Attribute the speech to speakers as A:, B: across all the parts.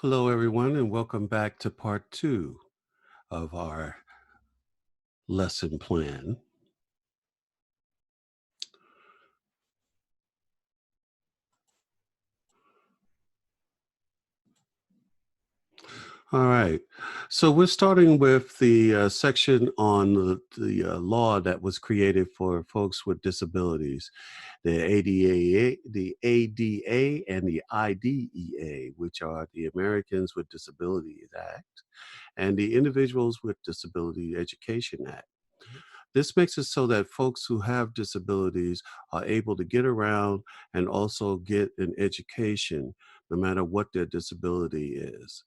A: Hello, everyone, and welcome back to part two of our lesson plan. All right. So we're starting with the section on the law that was created for folks with disabilities, the ADA and the IDEA, which are the Americans with Disabilities Act and the Individuals with Disability Education Act. This makes it so that folks who have disabilities are able to get around and also get an education no matter what their disability is.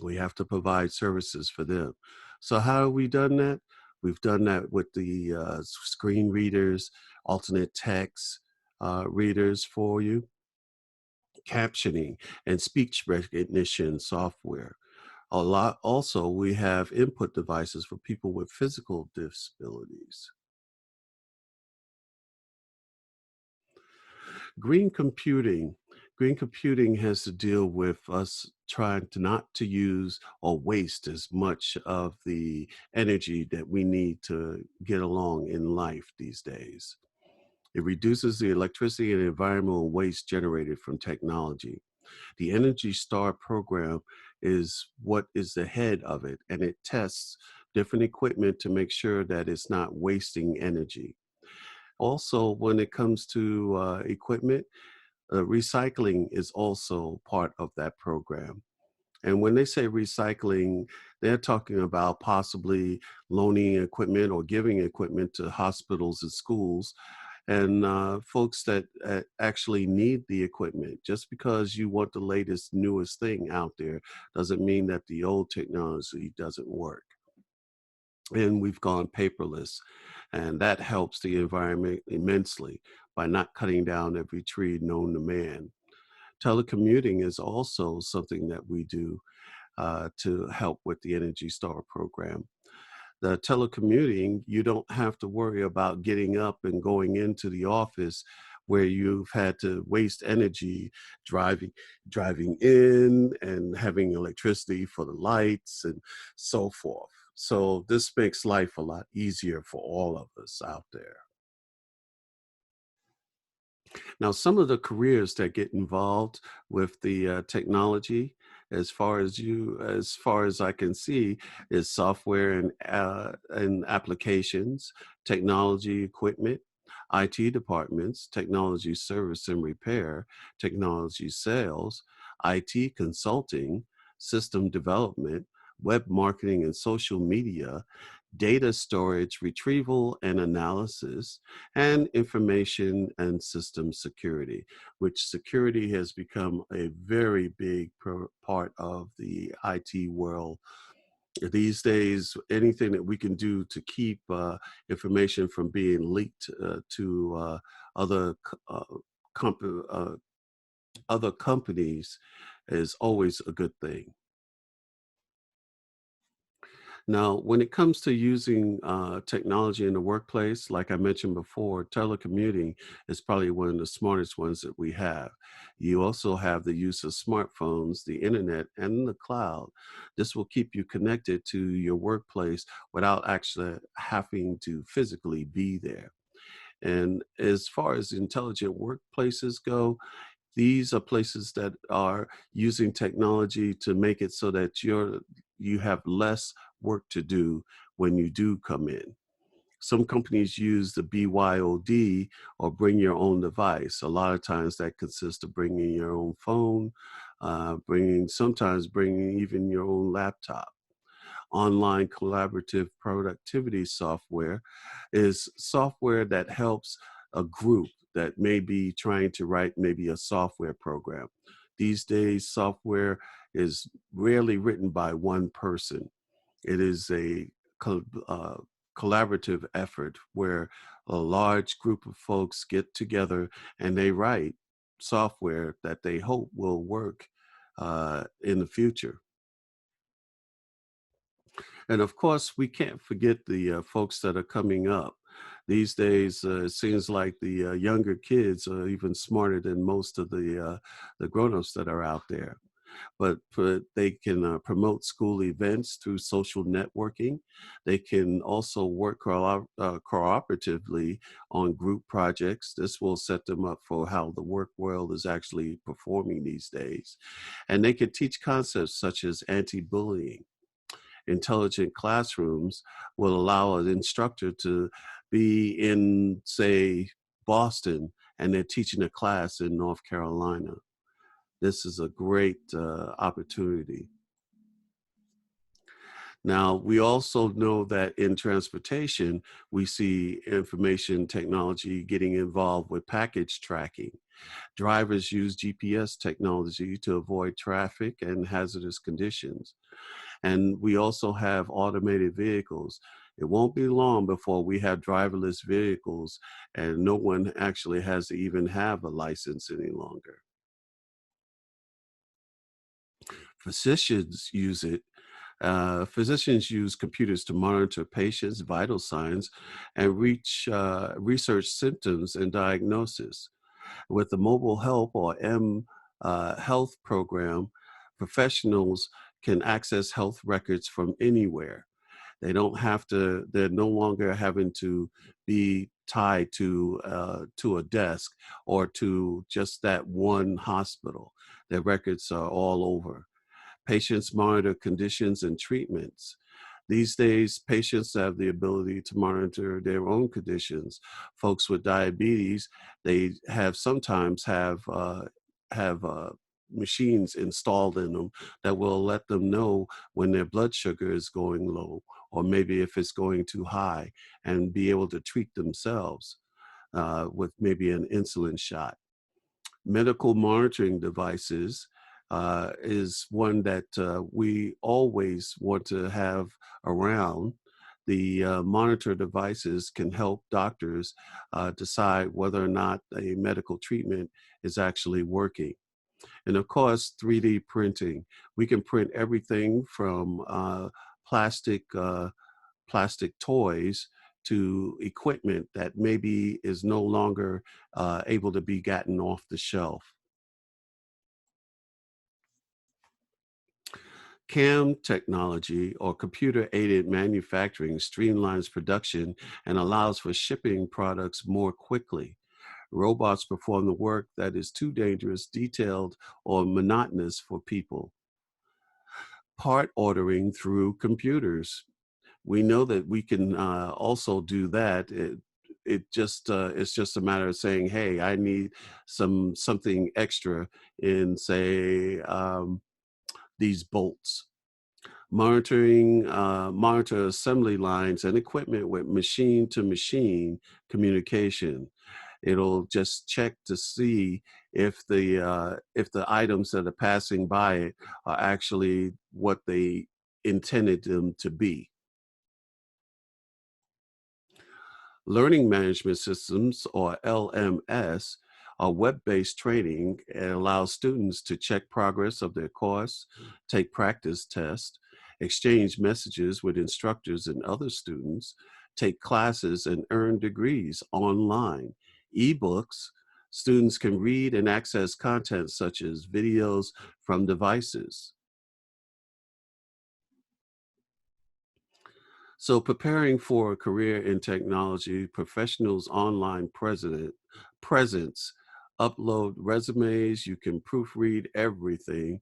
A: We have to provide services for them. So, how have we done that? We've done that with the screen readers, alternate text readers for you, captioning, and speech recognition software. A lot also, we have input devices for people with physical disabilities. Green computing. Green computing has to deal with us trying to not to use or waste as much of the energy that we need to get along in life these days. It reduces the electricity and environmental waste generated from technology. The Energy Star program is what is the head of it, and it tests different equipment to make sure that it's not wasting energy. Also, when it comes to equipment, recycling is also part of that program. And when they say recycling, they're talking about possibly loaning equipment or giving equipment to hospitals and schools and folks that actually need the equipment. Just because you want the latest, newest thing out there doesn't mean that the old technology doesn't work. And we've gone paperless, and that helps the environment immensely by not cutting down every tree known to man. Telecommuting is also something that we do to help with the Energy Star program. The telecommuting, you don't have to worry about getting up and going into the office where you've had to waste energy driving driving in and having electricity for the lights and so forth. So this makes life a lot easier for all of us out there. Now, some of the careers that get involved with the technology, as far as I can see, is software and applications, technology equipment, IT departments, technology service and repair, technology sales, IT consulting, system development, web marketing and social media, data storage, retrieval and analysis, and information and system security, which security has become a very big part of the IT world. These days, anything that we can do to keep information from being leaked to other comp- uh, other companies is always a good thing. Now, when it comes to using technology in the workplace, like I mentioned before, telecommuting is probably one of the smartest ones that we have. You also have the use of smartphones, the internet, and the cloud. This will keep you connected to your workplace without actually having to physically be there. And as far as intelligent workplaces go, these are places that are using technology to make it so that you have less work to do when you do come in. Some companies use the BYOD or bring your own device. A lot of times that consists of bringing your own phone, sometimes bringing even your own laptop. Online collaborative productivity software is software that helps a group that may be trying to write maybe a software program. These days, software is rarely written by one person. It is a collaborative effort where a large group of folks get together and they write software that they hope will work in the future. And of course, we can't forget the folks that are coming up. These days, it seems like the younger kids are even smarter than most of the grown-ups that are out there. but they can promote school events through social networking. They can also work cooperatively on group projects. This will set them up for how the work world is actually performing these days. And they can teach concepts such as anti-bullying. Intelligent classrooms will allow an instructor to be in, say, Boston, and they're teaching a class in North Carolina. This is a great opportunity. Now, we also know that in transportation, we see information technology getting involved with package tracking. Drivers use GPS technology to avoid traffic and hazardous conditions. And we also have automated vehicles. It won't be long before we have driverless vehicles and no one actually has to even have a license any longer. Physicians use it. Physicians use computers to monitor patients' vital signs and research symptoms and diagnosis. With the Mobile Help or M Health program, professionals can access health records from anywhere. They don't have to. They're no longer having to be tied to a desk or to just that one hospital. Their records are all over. Patients monitor conditions and treatments. These days, patients have the ability to monitor their own conditions. Folks with diabetes, they have sometimes have machines installed in them that will let them know when their blood sugar is going low, or maybe if it's going too high, and be able to treat themselves with maybe an insulin shot. Medical monitoring devices is one that we always want to have around. The monitor devices can help doctors decide whether or not a medical treatment is actually working. And of course, 3D printing. We can print everything from plastic plastic toys to equipment that maybe is no longer able to be gotten off the shelf. CAM technology or computer aided manufacturing streamlines production and allows for shipping products more quickly. Robots perform the work that is too dangerous, detailed, or monotonous for people. Part ordering through computers. We know that we can also do that. It's just a matter of saying, "Hey, I need something extra in, say, these bolts." Monitor assembly lines and equipment with machine to machine communication. It'll just check to see if the items that are passing by it are actually what they intended them to be. Learning management systems, or LMS, are web-based training and allows students to check progress of their course, take practice tests, exchange messages with instructors and other students, take classes and earn degrees online. Ebooks, students can read and access content such as videos from devices. So, preparing for a career in technology, professionals' online presence, upload resumes, you can proofread everything.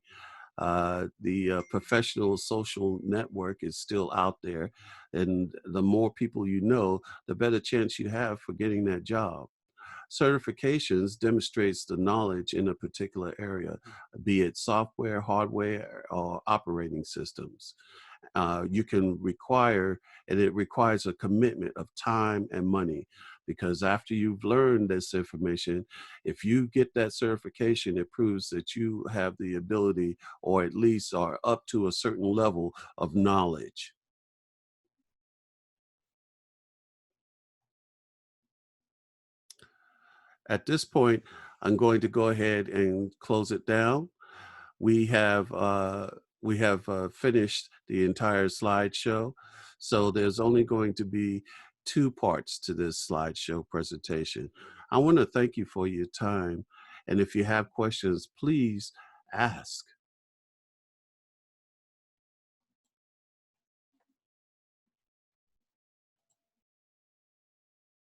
A: The professional social network is still out there, and the more people you know, the better chance you have for getting that job. Certifications demonstrates the knowledge in a particular area, be it software, hardware, or operating systems. You can require, and it requires a commitment of time and money. Because after you've learned this information, if you get that certification, it proves that you have the ability, or at least are up to a certain level of knowledge. At this point, I'm going to go ahead and close it down. We have finished the entire slideshow, so there's only going to be two parts to this slideshow presentation. I want to thank you for your time, and if you have questions, please ask.